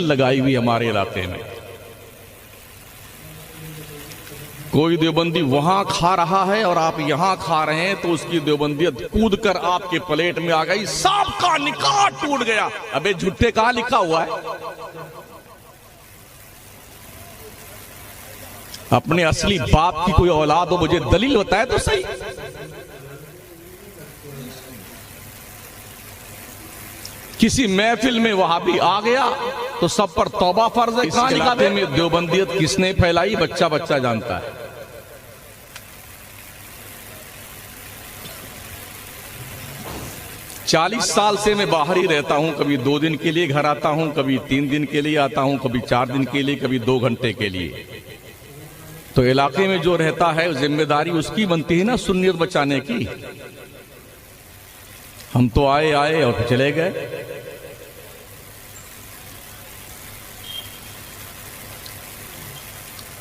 लगाई हुई हमारे इलाके में। कोई देवबंदी वहां खा रहा है और आप यहां खा रहे हैं तो उसकी देवबंदियत कूद कर आपके प्लेट में आ गई, सबका निकाह टूट गया। अबे झूठे कहां लिखा हुआ है? अपने असली बाप की कोई औलाद हो, मुझे दलील बताए तो सही। किसी महफिल में वहाबी आ गया तो सब पर तौबा फर्ज है। कहां लिखा है? में देवबंदियत किसने फैलाई, बच्चा बच्चा जानता है। चालीस साल से मैं बाहर ही रहता हूं, कभी 2 दिन के लिए घर आता हूं, कभी 3 दिन के लिए आता हूं, कभी 4 दिन के लिए, कभी 2 घंटे के लिए। तो इलाके में जो रहता है जिम्मेदारी उसकी बनती है ना सुन्नियत बचाने की। हम तो आए और चले गए।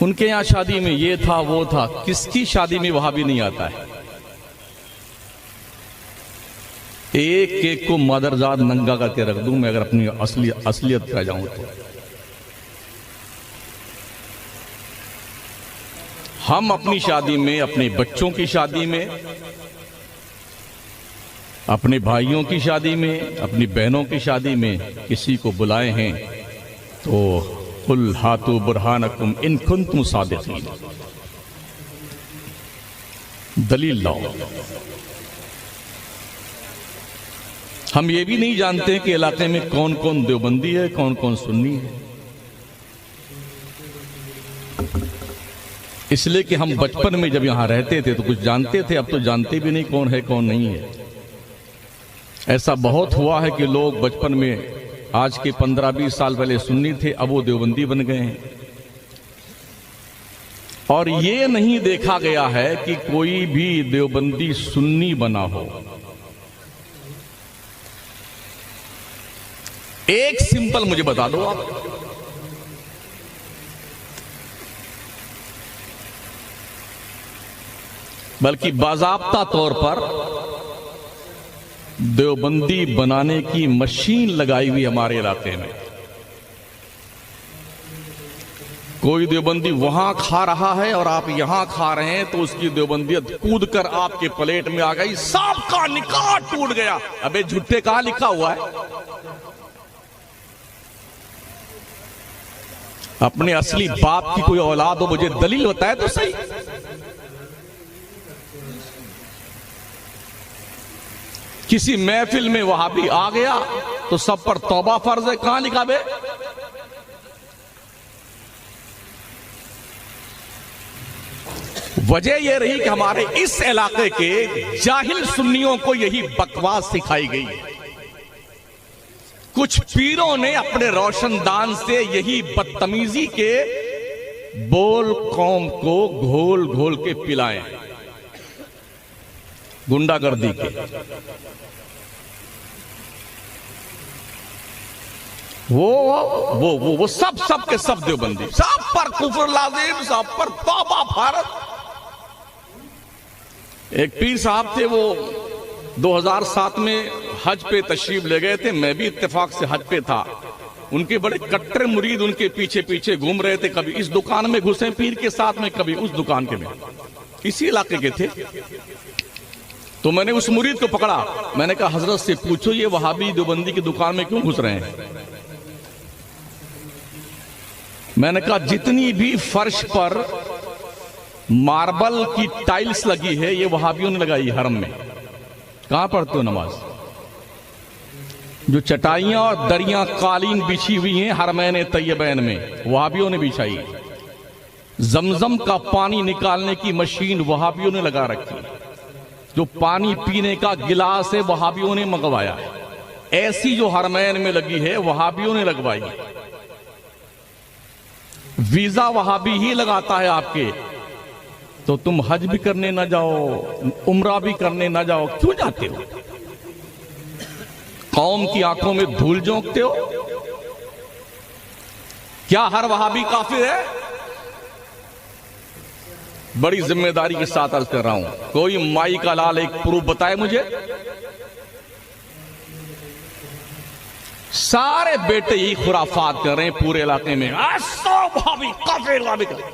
उनके यहां शादी में ये था वो था, किसकी शादी में वहां भी नहीं आता है। एक एक को मदरजाद नंगा करके रख दूं मैं अगर अपनी असलियत पर जाऊं तो। हम अपनी शादी में, अपने बच्चों की शादी में, अपने भाइयों की शादी में, अपनी बहनों की शादी में किसी को बुलाए हैं तो कुल हाथू बुरहानकुम इन कुंतुम सादिकीन, दलील लाओ। हम ये भी नहीं जानते कि इलाके में कौन कौन देवबंदी है, कौन कौन सुन्नी है। इसलिए कि हम बचपन में जब यहां रहते थे तो कुछ जानते थे, अब तो जानते भी नहीं कौन है कौन नहीं है। ऐसा बहुत हुआ है कि लोग बचपन में, आज के 15-20 साल पहले सुन्नी थे, अब वो देवबंदी बन गए हैं। और ये नहीं देखा गया है कि कोई भी देवबंदी सुन्नी बना हो। एक सिंपल मुझे बता दो आप, बल्कि बाज़ाब्ता तौर पर देवबंदी बनाने की मशीन लगाई हुई हमारे इलाके में। कोई देवबंदी वहां खा रहा है और आप यहां खा रहे हैं तो उसकी देवबंदियत कूद कर आपके प्लेट में आ गई, सबका निकाह टूट गया। अबे झूठे कहां लिखा हुआ है? अपने असली बाप की कोई औलाद हो, मुझे दलील बताए तो सही। किसी महफिल में वहाबी आ गया तो सब पर तौबा फर्ज है। कहां लिखा बे? वजह यह रही कि हमारे इस इलाके के जाहिल सुन्नियों को यही बकवास सिखाई गई। कुछ पीरों ने अपने रोशनदान से यही बदतमीजी के बोल कौम को घोल घोल के पिलाए, गुंडागर्दी के। वो सब के सब देवबंदी, सब पर कुफर लाजिम, सब पर तौबा फर्ज। एक पीर साहब थे, वो 2007 में हज पे तशरीफ ले गए थे। मैं भी इत्तेफाक से हज पे था। उनके बड़े कट्टर मुरीद उनके पीछे पीछे घूम रहे थे। कभी इस दुकान में घुसे पीर के साथ में, कभी उस दुकान के में। इसी इलाके के थे। तो मैंने उस मुरीद को पकड़ा। मैंने कहा हजरत से पूछो ये वहाबी देवबंदी की दुकान में क्यों घुस रहे हैं। मैंने कहा जितनी भी फर्श पर मार्बल की टाइल्स लगी है ये वहाबियों ने लगाई हरम में। कहां पढ़ते हो नमाज? जो चटाइयां और दरियां कालीन बिछी हुई हैं हरमैन तैयबैन में, वहाबियों ने बिछाई। जमजम का पानी निकालने की मशीन वहाबियों ने लगा रखी। जो पानी पीने का गिलास है वहाबियों ने मंगवाया। ऐसी जो हरमैन में लगी है वहाबियों ने लगवाई। वीजा वहाबी ही लगाता है आपके। तो तुम हज भी करने ना जाओ, उम्रा भी करने ना जाओ, क्यों जाते हो? कौम की आंखों में धूल झोंकते हो? क्या हर वहाबी काफिर है? बड़ी जिम्मेदारी के साथ अर्ज कर रहा हूं। कोई माई का लाल एक प्रूफ बताए मुझे। सारे बेटे ही खुराफात कर रहे हैं पूरे इलाके में। वहाबी काफिर, वहाबी काफिर।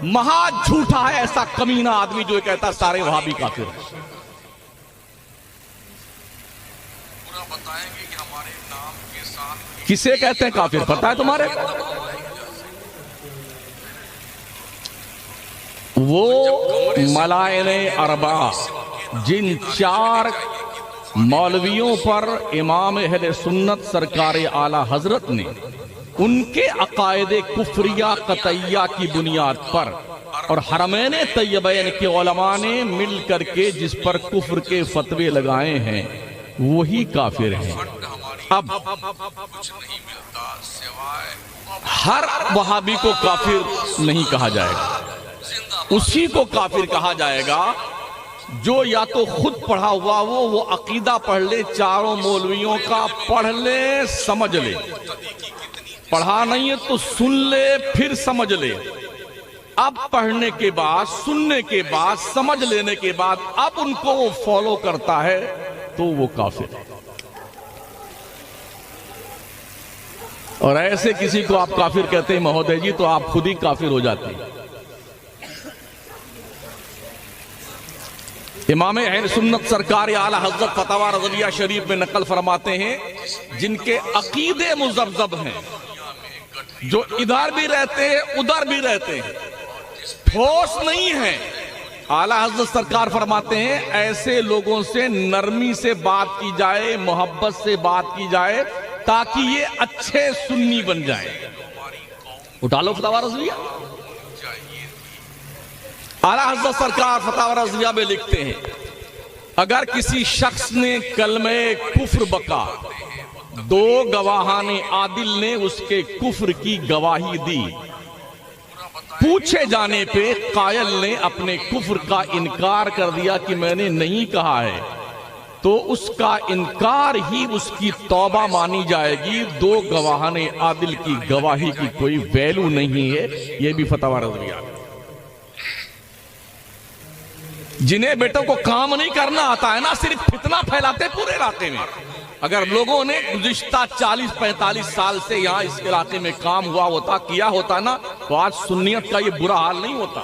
महा झूठा है ऐसा कमीना आदमी जो कहता सारे वहाबी काफिर। पूरा बताएंगे कि हमारे नाम के साथ किसे कहते हैं काफिर, पता है तुम्हारे? वो मलाइने अरबा जिन 4 मौलवियों पर इमाम अहले सुन्नत सरकार आला हजरत ने उनके अकायदे कुफरिया कतैया की बुनियाद पर और हरमैन तैयबैन के उलमा ने मिल करके जिस पर कुफ्र के फतवे लगाए हैं वही काफिर हैं। अब हर वहाबी को काफिर नहीं कहा जाएगा, उसी को काफिर कहा जाएगा जो या तो खुद पढ़ा हुआ वो अकीदा पढ़ ले, 4 मौलवियों का पढ़ ले, समझ ले। पढ़ा नहीं है तो सुन ले, फिर समझ ले। अब पढ़ने के बाद, सुनने के बाद, समझ लेने के बाद अब उनको वो फॉलो करता है तो वो काफिर है। और ऐसे किसी को आप काफिर कहते हैं महोदय जी, तो आप खुद ही काफिर हो जाते हैं। इमाम अहले सुन्नत सरकार आला हज़रत फतवा रज़विया शरीफ में नकल फरमाते हैं जिनके अकीदे मुज़ब्ज़ब हैं, जो इधर भी रहते हैं उधर भी रहते हैं, ठोस नहीं है। आला हज़रत सरकार फरमाते हैं ऐसे लोगों से नरमी से बात की जाए, मोहब्बत से बात की जाए ताकि ये अच्छे सुन्नी बन जाए। उठा लो फतवा रज़विया। आला हज़रत सरकार फतवा रज़विया में लिखते हैं अगर किसी शख्स ने कलमे कुफ्र बका, 2 गवाहाने आदिल ने उसके कुफ्र की गवाही दी, पूछे जाने पे कायल ने अपने कुफ्र का इनकार कर दिया कि मैंने नहीं कहा है, तो उसका इनकार ही उसकी तौबा मानी जाएगी। 2 गवाहाने आदिल की गवाही की कोई वैल्यू नहीं है। यह भी फतवा रज़विया। जिन्हें बेटों को काम नहीं करना आता है ना, सिर्फ फितना फैलाते पूरे इलाके में। अगर लोगों ने गुज़िश्ता 40-45 साल से यहाँ इस इलाके में काम हुआ होता, किया होता ना, तो आज सुन्नियत का ये बुरा हाल नहीं होता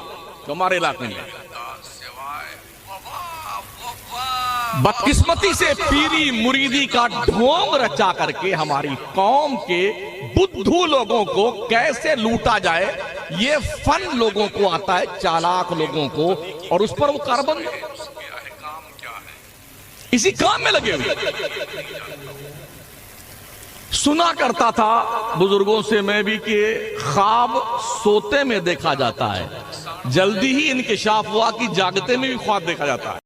तो हमारे इलाके में। बदकिस्मती से पीरी मुरीदी का ढोंग रचा करके हमारी कौम के बुद्धू लोगों को कैसे लूटा जाए, ये फन लोगों को आता है, चालाक लोगों को, और उस पर वो कार्बन इसी काम में लगे हुए। सुना करता था बुजुर्गों से मैं भी कि ख्वाब सोते में देखा जाता है, जल्दी ही इंकिशाफ हुआ कि जागते में भी ख्वाब देखा जाता है।